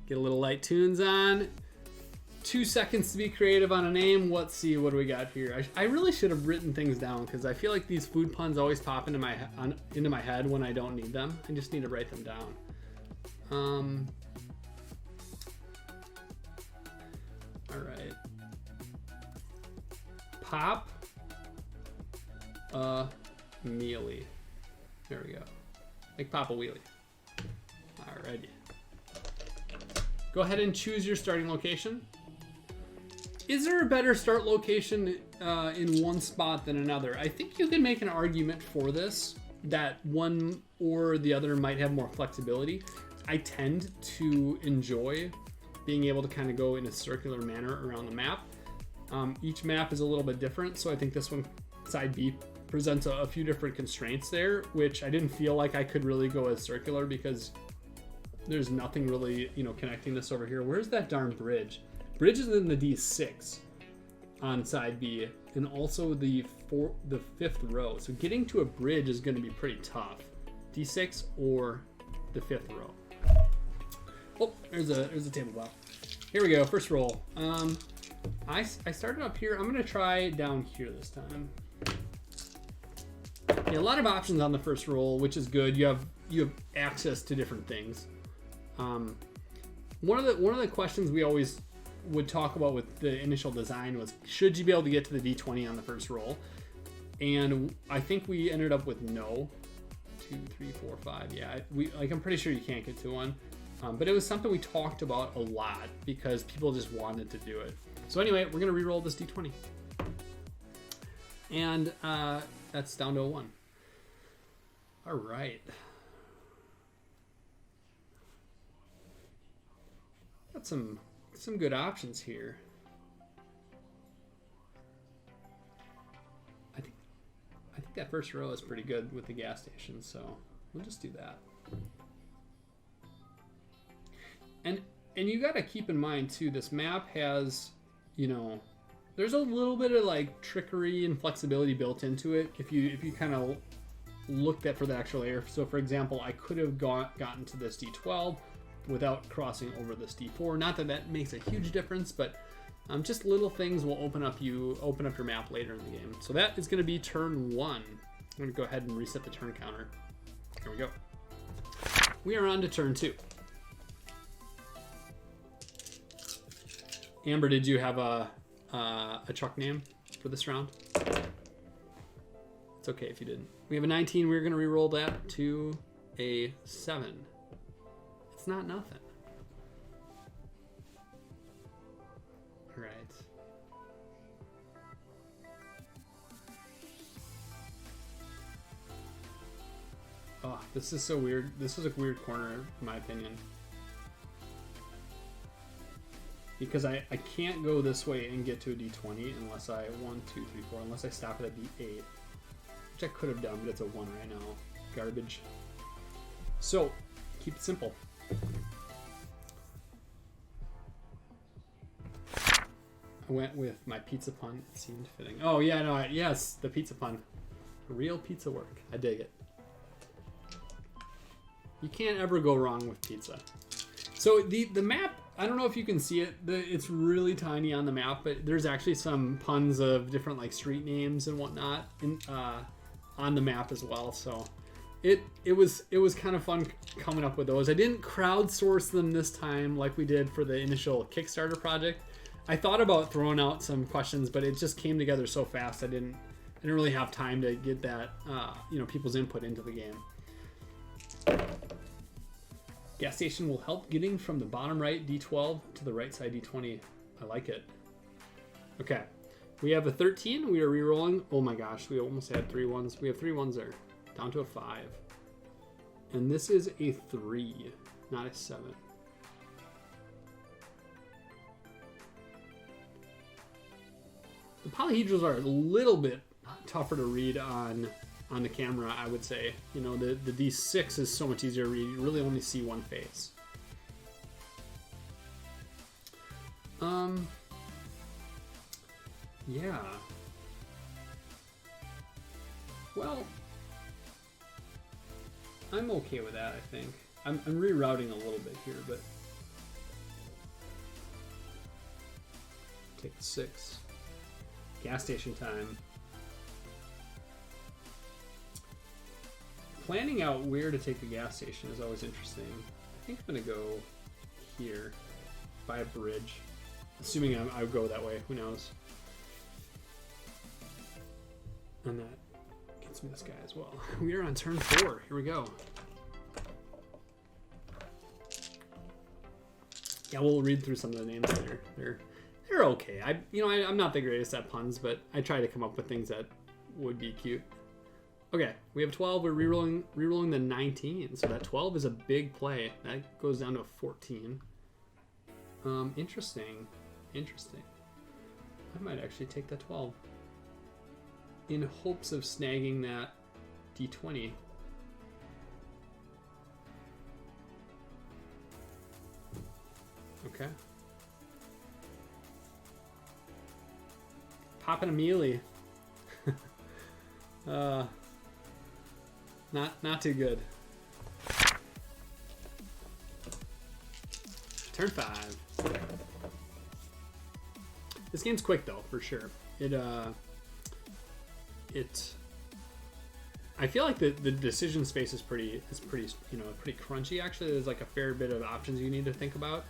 Get a little light tunes on. 2 seconds to be creative on a name. Let's see, what do we got here? I really should have written things down because I feel like these food puns always pop into my head when I don't need them. I just need to write them down. All right. Pop a mealy. There we go. Like Papa Wheelie. Alrighty. Go ahead and choose your starting location. Is there a better start location in one spot than another? I think you can make an argument for this, that one or the other might have more flexibility. I tend to enjoy being able to kind of go in a circular manner around the map. Each map is a little bit different, so I think this one, side B, presents a few different constraints there, which I didn't feel like I could really go as circular because there's nothing really, connecting this over here. Where's that darn bridge? Bridge is in the D6 on side B, and also the 5th row. So getting to a bridge is going to be pretty tough. D6 or the 5th row. Oh, there's a table block. Here we go. First roll. I started up here. I'm going to try down here this time. Yeah, a lot of options on the first roll, which is good. You have access to different things. One of the questions we always would talk about with the initial design was, should you be able to get to the D20 on the first roll? And I think we ended up with no. 2, 3, 4, 5. Yeah, I'm pretty sure you can't get to one. But it was something we talked about a lot because people just wanted to do it. So anyway, we're gonna re-roll this D20. And that's down to a 1. All right. Got some good options here. I think that first row is pretty good with the gas station, so we'll just do that. And you got to keep in mind too, this map has, there's a little bit of like trickery and flexibility built into it if you kind of looked at for the actual layer. So for example, I could have gotten to this D12 without crossing over this D4. Not that makes a huge difference, but just little things will open up your map later in the game. So that is going to be turn 1. I'm going to go ahead and reset the turn counter. Here we go. We are on to turn 2. Amber, did you have a truck name for this round? It's okay if you didn't. We have a 19. We're going to re-roll that to a 7. It's not nothing. All right. Oh, this is so weird. This is a weird corner, in my opinion. Because I can't go this way and get to a D20 unless I 1, 2, 3, 4, unless I stop at a D8, which I could have done, but it's a 1 right now. Garbage. So keep it simple. I went with my pizza pun. It seemed fitting. Oh yeah, no, yes, the pizza pun. Real pizza work. I dig it. You can't ever go wrong with pizza. So the map, I don't know if you can see it. It's really tiny on the map, but there's actually some puns of different like street names and whatnot on the map as well. So it was kind of fun coming up with those. I didn't crowdsource them this time like we did for the initial Kickstarter project. I thought about throwing out some questions, but it just came together so fast. I didn't really have time to get that people's input into the game. Gas station will help getting from the bottom right D12 to the right side D20. I like it. Okay. We have a 13. We are re-rolling. Oh my gosh, we almost had 3 1s. We have 3 1s there. Down to a 5. And this is a 3, not a 7. The polyhedrals are a little bit tougher to read on the camera, I would say. The D6 is so much easier to read. You really only see one face. Yeah. Well, I'm okay with that, I think. I'm rerouting a little bit here, but take the 6. Gas station time. Planning out where to take the gas station is always interesting. I think I'm gonna go here by a bridge. Assuming I would go that way, who knows? And that gets me this guy as well. We are on turn 4. Here we go. Yeah, we'll read through some of the names later. They're okay. I'm not the greatest at puns, but I try to come up with things that would be cute. Okay, we have 12. We're rerolling the 19. So that 12 is a big play. That goes down to a 14. Interesting. I might actually take that 12 in hopes of snagging that D20. Okay. Popping a mealy. Not too good. Turn 5. This game's quick though, for sure. I feel like the decision space is pretty pretty crunchy actually. There's like a fair bit of options you need to think about.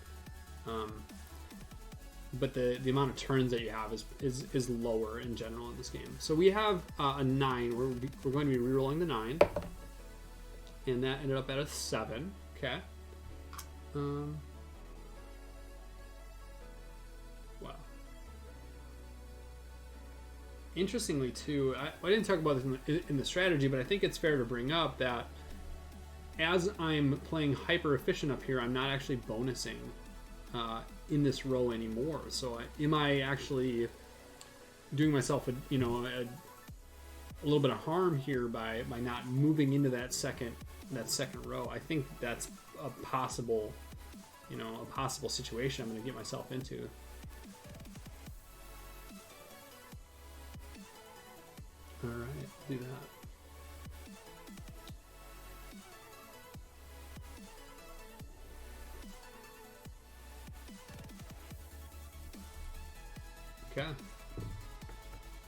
But the amount of turns that you have is lower in general in this game. So we have a 9. We're going to be rerolling the 9, and that ended up at a 7. Okay. Wow. Interestingly, too, I didn't talk about this in the strategy, but I think it's fair to bring up that as I'm playing hyper efficient up here, I'm not actually bonusing in this row anymore. So am I actually doing myself a little bit of harm here by not moving into that second row? I think that's a possible situation I'm going to get myself into. All right, do that. Okay.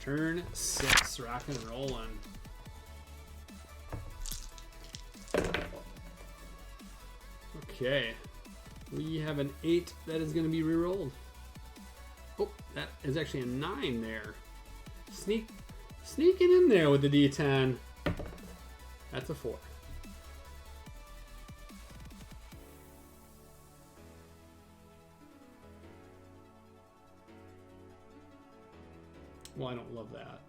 Turn 6, rock and rolling. Okay. We have an 8 that is going to be rerolled. Oh, that is actually a 9 there. Sneaking in there with the D10. That's a 4. Well, I don't love that.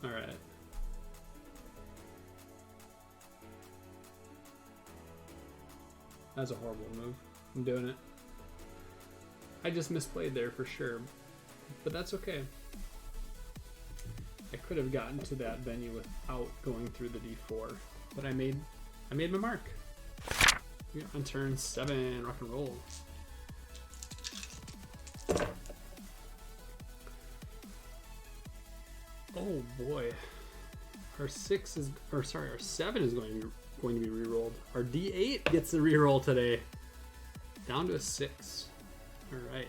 All right. That's a horrible move. I'm doing it. I just misplayed there for sure, but that's okay. I could have gotten to that venue without going through the D4, but I made my mark. We're on turn 7, rock and roll. Oh boy, our 7 is going to be re-rolled. Our D8 gets the re-roll today, down to a 6. All right.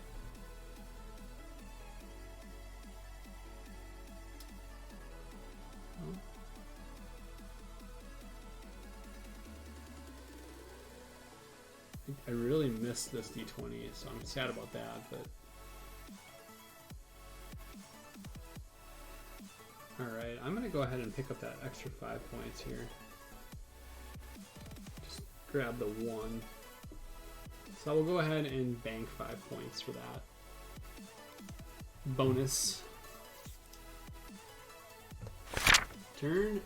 I really missed this D20, so I'm sad about that, but alright, I'm gonna go ahead and pick up that extra 5 points here. Just grab the 1. So we'll go ahead and bank 5 points for that. Bonus. Turn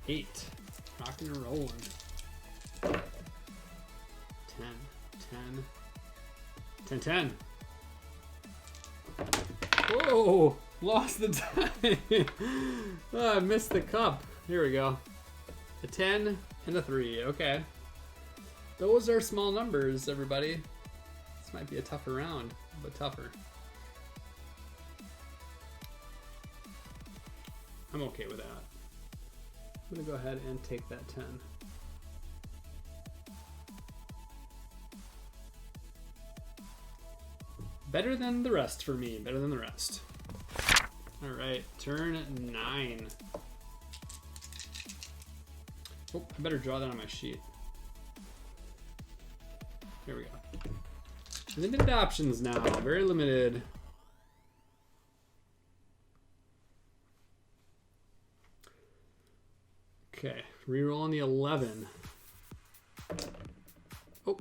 8. Rocking and rolling. 10. Whoa! Lost the time. Oh, I missed the cup. Here we go. A 10 and a 3. Okay. Those are small numbers, everybody. This might be a tougher round, but tougher. I'm okay with that. I'm gonna go ahead and take that 10. Better than the rest for me. Better than the rest. All right, turn 9. Oh, I better draw that on my sheet. Here we go. Limited options now. Very limited. Okay, reroll on the 11. Oh.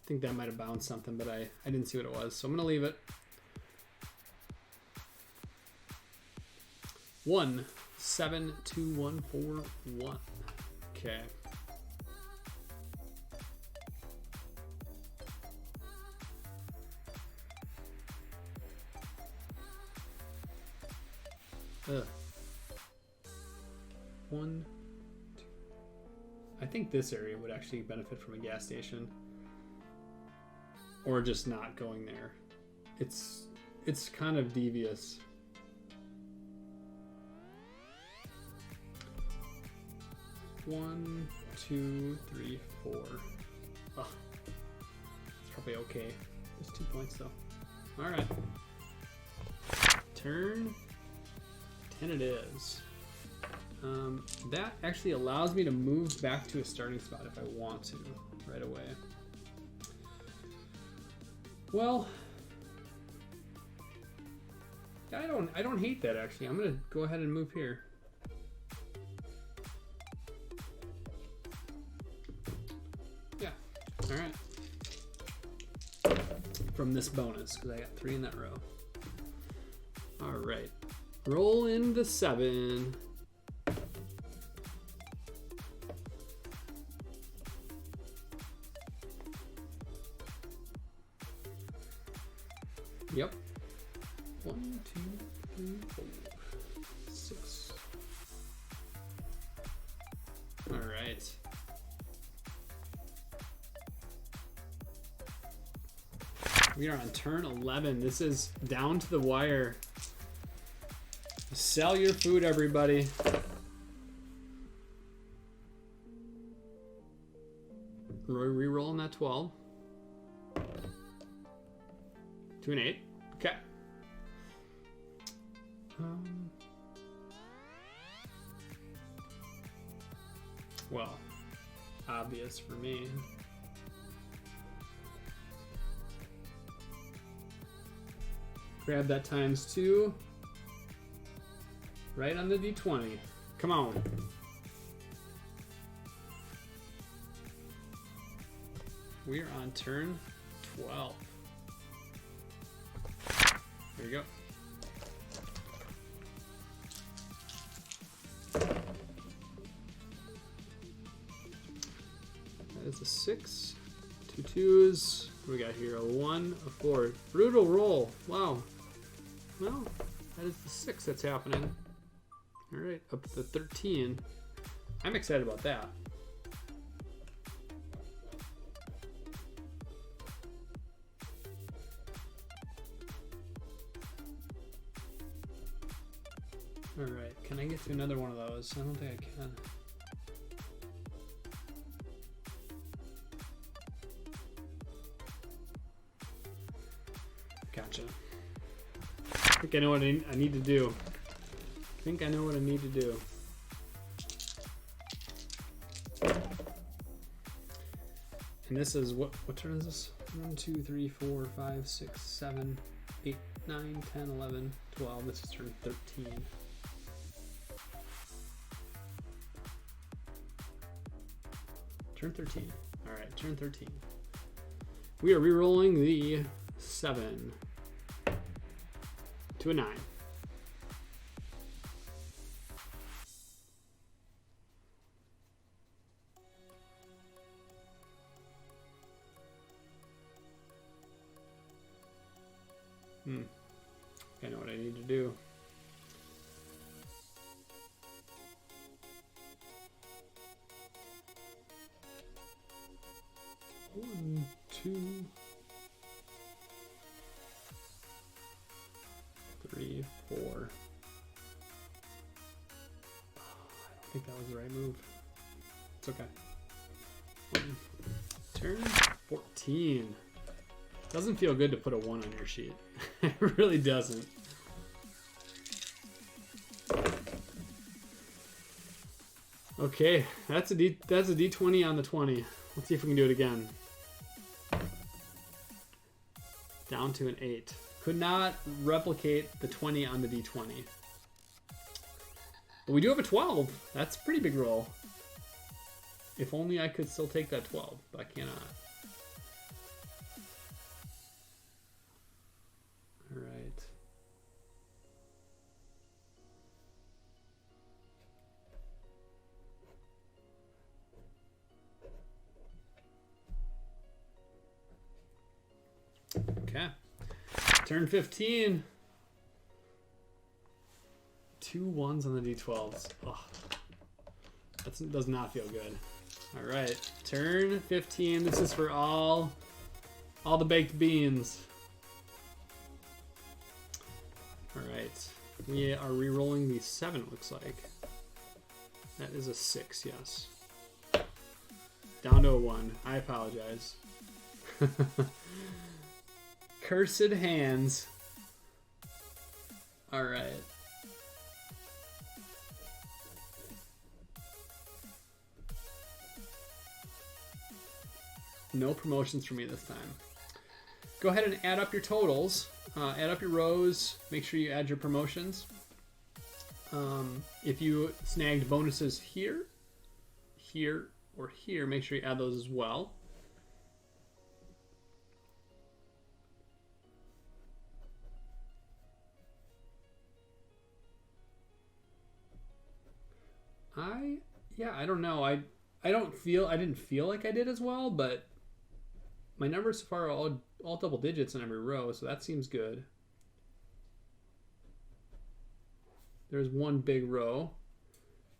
I think that might have bounced something, but I didn't see what it was, so I'm gonna leave it. 1, 7, 2, 1, 4, 1. Okay. Ugh. 1, 2. I think this area would actually benefit from a gas station, or just not going there. It's kind of devious. One, 2, 3, 4. Oh, it's probably okay. There's 2 points though. All right. Turn 10 it is. That actually allows me to move back to a starting spot if I want to right away. Well, I don't hate that actually. I'm gonna go ahead and move here. Yeah. All right. From this bonus because I got 3 in that row. All right. Roll in the 7. Yep. 1, 2, 3, 4, 6. All right. We are on turn 11. This is down to the wire. Sell your food, everybody. Reroll on that 12. 2 and 8. Okay. Well, obvious for me. Grab that ×2. Right on the D20. Come on. We are on turn 12. There you go. That is a 6. 2 2s. What do we got here? A 1, a 4. Brutal roll. Wow. Well, that is the 6 that's happening. All right, up to 13. I'm excited about that. All right, can I get to another one of those? I don't think I can. Gotcha. I think I know what I need to do. I think I know what I need to do. And this is what turn is this? 1, 2, 3, 4, 5, 6, 7, 8, 9, 10, 11, 12. This is turn 13. Turn 13. All right, turn 13. We are re-rolling the 7 to a 9. I know what I need to do. One, 2, 3, 4. I don't think that was the right move. It's okay. 1, 2, Turn 14. Doesn't feel good to put a 1 on your sheet. It really doesn't. Okay, that's a D20 on the 20. Let's see if we can do it again. Down to an 8. Could not replicate the 20 on the D20. But we do have a 12. That's a pretty big roll. If only I could still take that 12, but I cannot. All right. Okay. Turn 15. 2 1s on the D12s. Ugh. That does not feel good. All right. Turn 15. This is for all the baked beans. All right. We are re-rolling the 7, it looks like. That is a 6, yes. Down to a 1. I apologize. Cursed hands. All right. No promotions for me this time. Go ahead and add up your totals. Add up your rows. Make sure you add your promotions. If you snagged bonuses here, here, or here, make sure you add those as well. I don't know. I didn't feel like I did as well, but my numbers so far are all double digits in every row, so that seems good. There's one big row,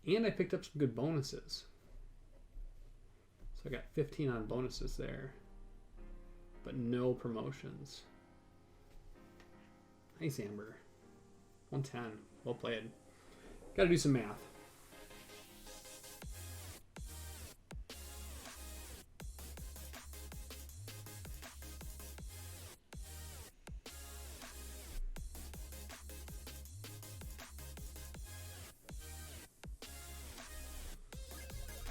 and I picked up some good bonuses. So I got 15 on bonuses there, but no promotions. Nice, Amber. 110. Well played. Got to do some math.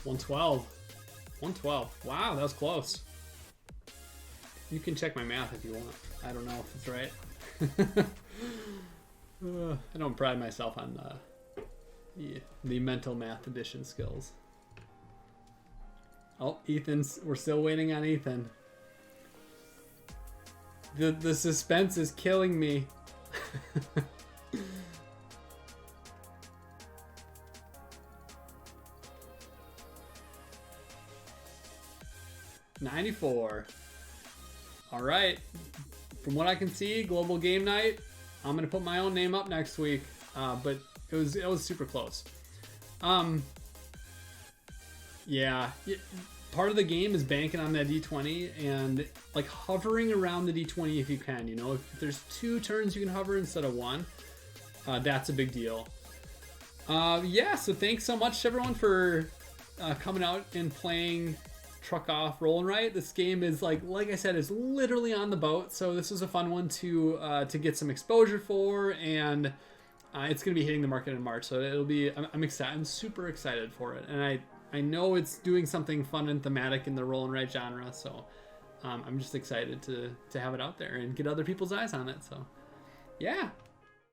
$112. Wow, that was close. You can check my math if you want. I don't know if it's right. I don't pride myself on the mental math addition skills. Oh, we're still waiting on Ethan. The suspense is killing me. 94. All right. From what I can see, Global Game Night. I'm gonna put my own name up next week, but it was super close. Yeah. Part of the game is banking on that D20 and like hovering around the D20 if you can. You know, if there's 2 turns you can hover instead of 1, that's a big deal. Yeah. So thanks so much everyone for coming out and playing Truck Off Roll and Write. This game is like I said, is literally on the boat, so this is a fun one to get some exposure for, and it's gonna be hitting the market in March, so it'll be I'm excited. I'm super excited for it, and I know it's doing something fun and thematic in the roll and write genre, so I'm just excited to have it out there and get other people's eyes on it. So yeah,